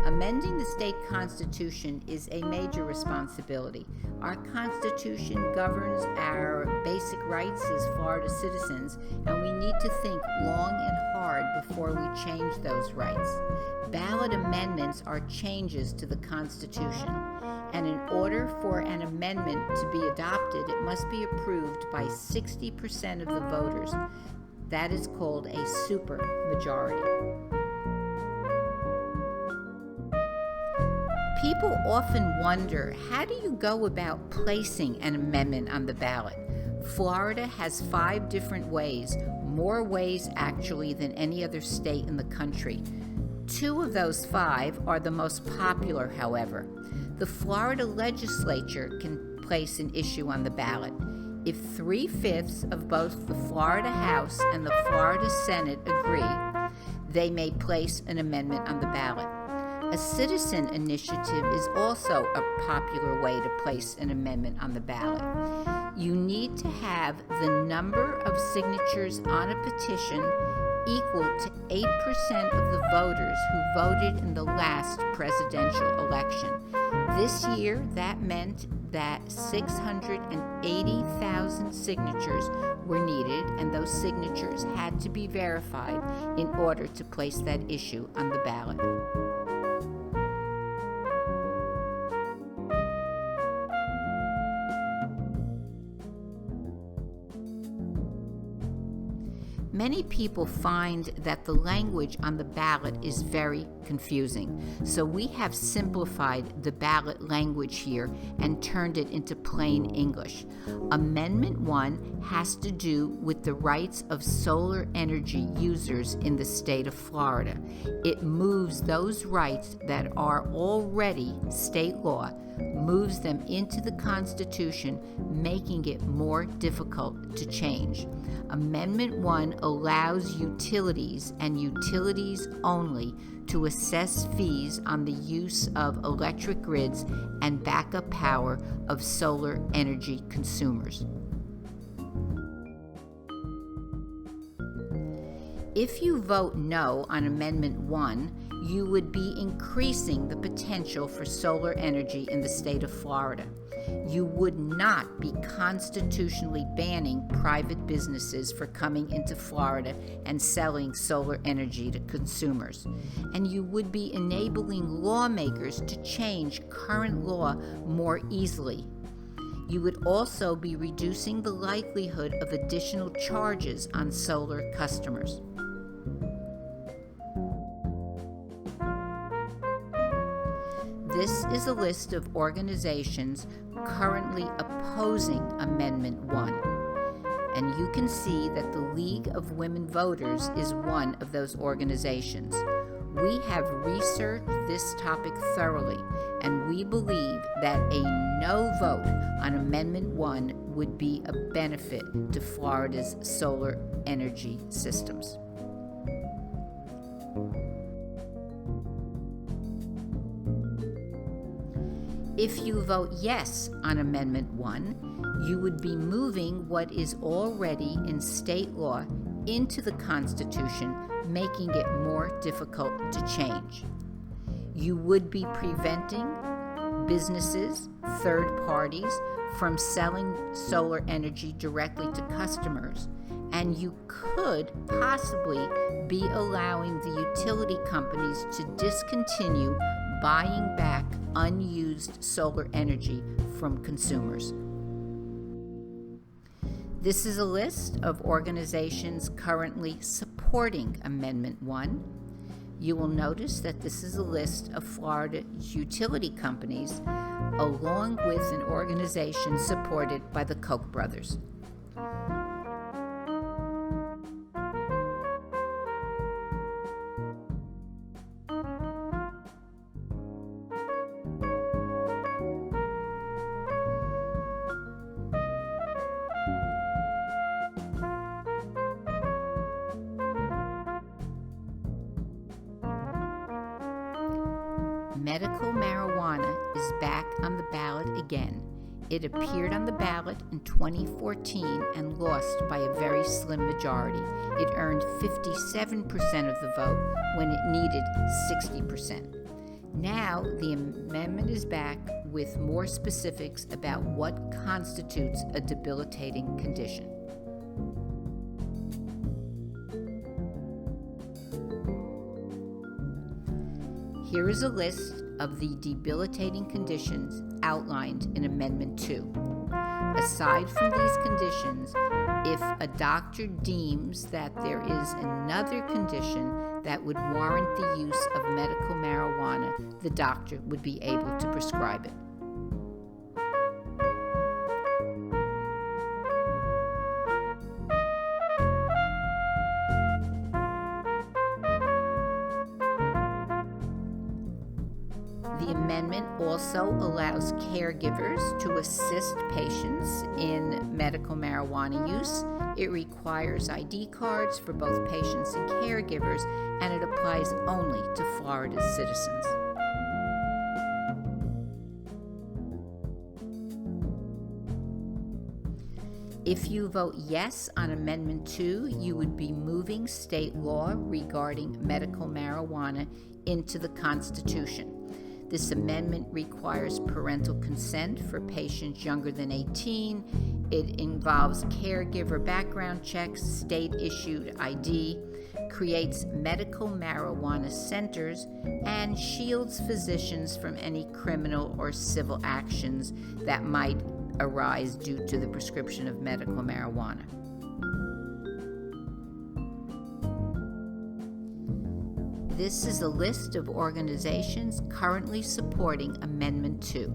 Amending the state constitution is a major responsibility. Our constitution governs our basic rights as Florida citizens, and we need to think long and hard before we change those rights. Ballot amendments are changes to the Constitution, and in order for an amendment to be adopted, it must be approved by 60% of the voters. That is called a supermajority. People often wonder, how do you go about placing an amendment on the ballot? Florida has 5 different ways, more ways actually than any other state in the country. 2 of those 5 are the most popular, however. The Florida legislature can place an issue on the ballot. If 3/5 of both the Florida House and the Florida Senate agree, they may place an amendment on the ballot. A citizen initiative is also a popular way to place an amendment on the ballot. You need to have the number of signatures on a petition equal to 8% of the voters who voted in the last presidential election. This year, that meant that 680,000 signatures were needed, and those signatures had to be verified in order to place that issue on the ballot. Many people find that the language on the ballot is very confusing, so we have simplified the ballot language here and turned it into plain English. Amendment 1 has to do with the rights of solar energy users in the state of Florida. It moves those rights that are already state law, moves them into the Constitution, making it more difficult to change. Amendment 1 allows utilities and utilities only to assess fees on the use of electric grids and backup power of solar energy consumers. If you vote no on Amendment 1, you would be increasing the potential for solar energy in the state of Florida. You would not be constitutionally banning private businesses for coming into Florida and selling solar energy to consumers. And you would be enabling lawmakers to change current law more easily. You would also be reducing the likelihood of additional charges on solar customers. This is a list of organizations currently opposing Amendment 1. And you can see that the League of Women Voters is one of those organizations. We have researched this topic thoroughly, and we believe that a no vote on Amendment 1 would be a benefit to Florida's solar energy systems. If you vote yes on Amendment 1, you would be moving what is already in state law into the Constitution, making it more difficult to change. You would be preventing businesses, third parties, from selling solar energy directly to customers, and you could possibly be allowing the utility companies to discontinue buying back unused solar energy from consumers. This is a list of organizations currently supporting Amendment 1. You will notice that this is a list of Florida utility companies, along with an organization supported by the Koch brothers. Medical marijuana is back on the ballot again. It appeared on the ballot in 2014 and lost by a very slim majority. It earned 57% of the vote when it needed 60%. Now, the amendment is back with more specifics about what constitutes a debilitating condition. Here is a list of the debilitating conditions outlined in Amendment 2. Aside from these conditions, if a doctor deems that there is another condition that would warrant the use of medical marijuana, the doctor would be able to prescribe it. The amendment also allows caregivers to assist patients in medical marijuana use. It requires ID cards for both patients and caregivers, and it applies only to Florida citizens. If you vote yes on Amendment 2, you would be moving state law regarding medical marijuana into the Constitution. This amendment requires parental consent for patients younger than 18. It involves caregiver background checks, state-issued ID, creates medical marijuana centers, and shields physicians from any criminal or civil actions that might arise due to the prescription of medical marijuana. This is a list of organizations currently supporting Amendment 2.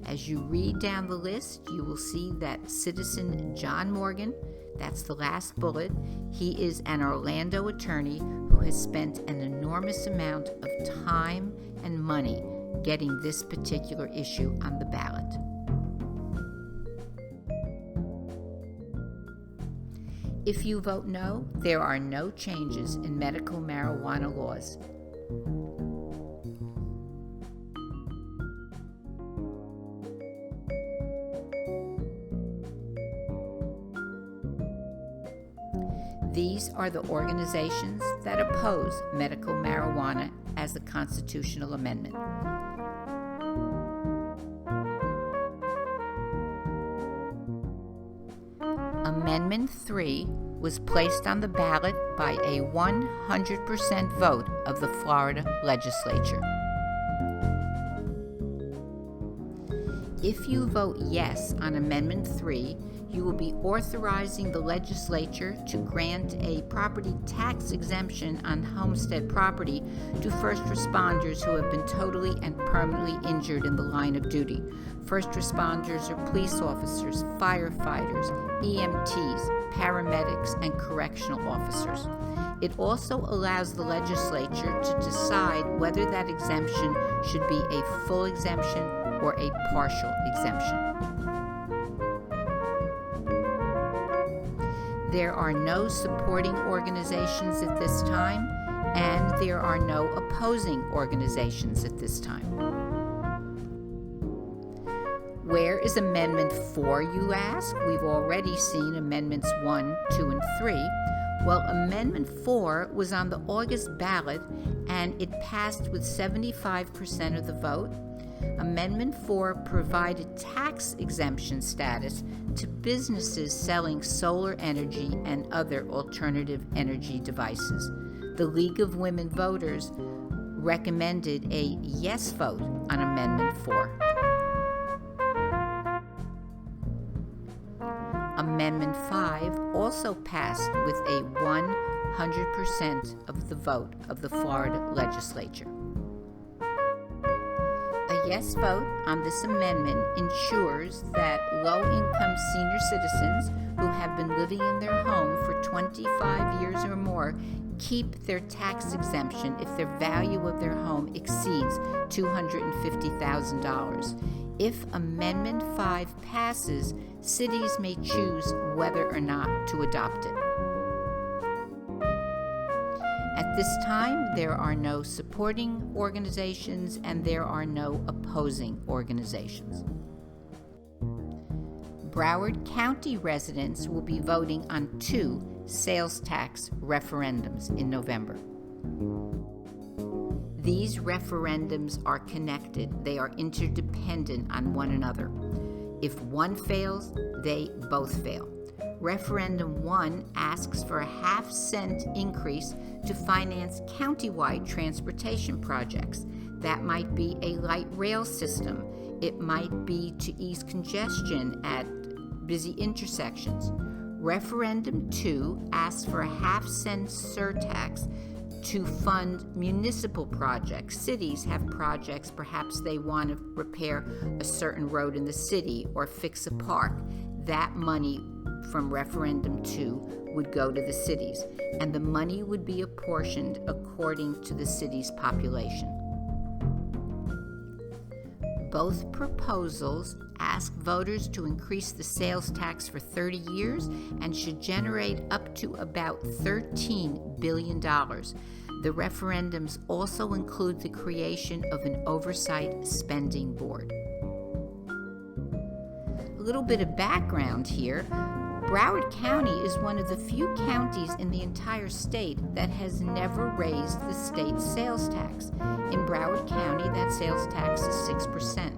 As you read down the list, you will see that Citizen John Morgan, that's the last bullet, he is an Orlando attorney who has spent an enormous amount of time and money getting this particular issue on the ballot. If you vote no, there are no changes in medical marijuana laws. These are the organizations that oppose medical marijuana as a constitutional amendment. Amendment 3 was placed on the ballot by a 100% vote of the Florida legislature. If you vote yes on Amendment 3, you will be authorizing the legislature to grant a property tax exemption on homestead property to first responders who have been totally and permanently injured in the line of duty. First responders are police officers, firefighters, EMTs, paramedics, and correctional officers. It also allows the legislature to decide whether that exemption should be a full exemption or a partial exemption. There are no supporting organizations at this time, and there are no opposing organizations at this time. Where is Amendment 4, you ask? We've already seen Amendments 1, 2, and 3. Well, Amendment 4 was on the August ballot, and it passed with 75% of the vote. Amendment 4 provided tax exemption status to businesses selling solar energy and other alternative energy devices. The League of Women Voters recommended a yes vote on Amendment 4. Amendment 5 also passed with a 100% of the vote of the Florida legislature. A yes vote on this amendment ensures that low-income senior citizens who have been living in their home for 25 years or more keep their tax exemption if their value of their home exceeds $250,000. If Amendment 5 passes, cities may choose whether or not to adopt it. At this time, there are no supporting organizations and there are no opposing organizations. Broward County residents will be voting on 2 sales tax referendums in November. These referendums are connected. They are interdependent on one another. If one fails, they both fail. Referendum 1 asks for a half-cent increase to finance countywide transportation projects. That might be a light rail system. It might be to ease congestion at busy intersections. Referendum 2 asks for a half-cent surtax to fund municipal projects. Cities have projects, perhaps they want to repair a certain road in the city or fix a park. That money from Referendum 2 would go to the cities, and the money would be apportioned according to the city's population. Both proposals ask voters to increase the sales tax for 30 years and should generate up to about $13 billion. The referendums also include the creation of an oversight spending board. A little bit of background here. Broward County is one of the few counties in the entire state that has never raised the state sales tax. In Broward County, that sales tax is 6%.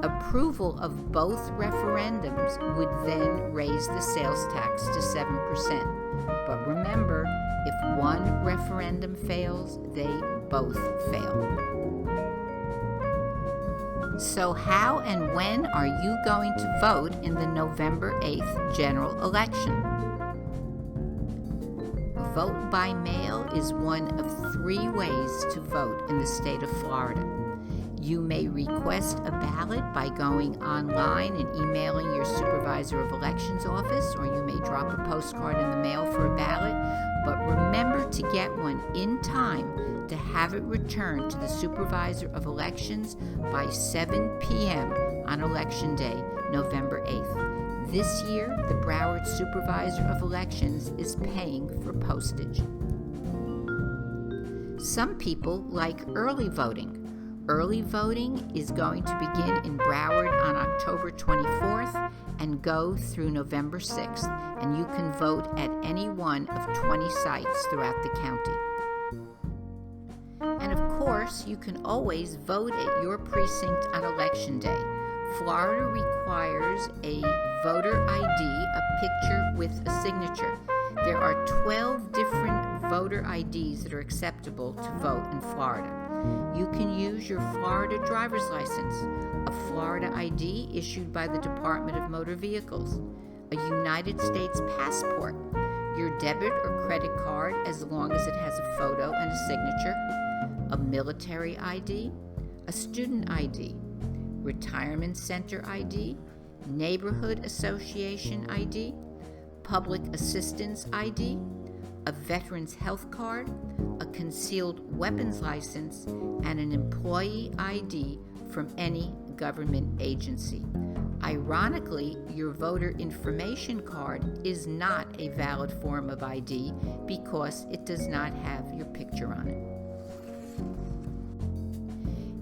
Approval of both referendums would then raise the sales tax to 7%. But remember, if one referendum fails, they both fail. So how and when are you going to vote in the November 8th general election? Vote by mail is one of 3 ways to vote in the state of Florida. You may request a ballot by going online and emailing your supervisor of elections office, or you may drop a postcard in the mail for a ballot, but remember to get one in time to have it returned to the supervisor of elections by 7 p.m. on Election Day, November 8th. This year, the Broward Supervisor of Elections is paying for postage. Some people like early voting. Early voting is going to begin in Broward on October 24th and go through November 6th, and you can vote at any one of 20 sites throughout the county. And of course, you can always vote at your precinct on Election Day. Florida requires a voter ID, a picture with a signature. There are 12 different voter IDs that are acceptable to vote in Florida. You can use your Florida driver's license, a Florida ID issued by the Department of Motor Vehicles, a United States passport, your debit or credit card as long as it has a photo and a signature, a military ID, a student ID, retirement center ID, neighborhood association ID, public assistance ID, a veteran's health card, a concealed weapons license, and an employee ID from any government agency. Ironically, your voter information card is not a valid form of ID because it does not have your picture on it.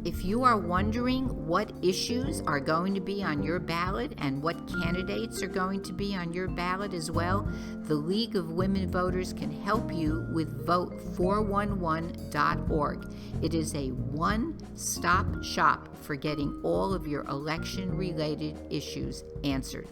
If you are wondering what issues are going to be on your ballot and what candidates are going to be on your ballot as well, the League of Women Voters can help you with vote411.org. It is a one-stop shop for getting all of your election-related issues answered.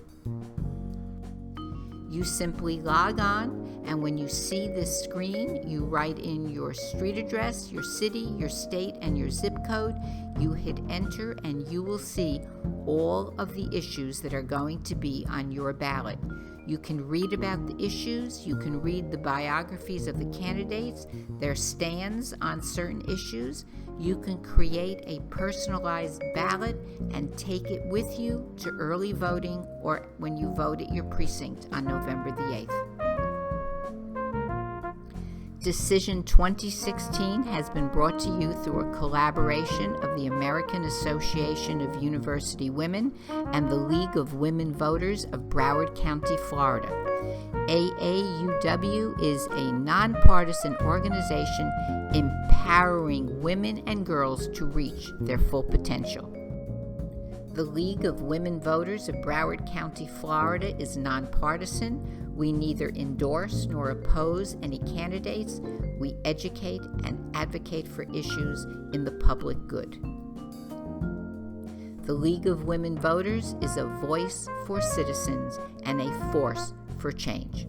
You simply log on, and when you see this screen, you write in your street address, your city, your state, and your zip code. You hit enter, and you will see all of the issues that are going to be on your ballot. You can read about the issues, you can read the biographies of the candidates, their stands on certain issues. You can create a personalized ballot and take it with you to early voting or when you vote at your precinct on November the 8th. Decision 2016 has been brought to you through a collaboration of the American Association of University Women and the League of Women Voters of Broward County, Florida. AAUW is a nonpartisan organization empowering women and girls to reach their full potential. The League of Women Voters of Broward County, Florida is nonpartisan. We neither endorse nor oppose any candidates. We educate and advocate for issues in the public good. The League of Women Voters is a voice for citizens and a force for change.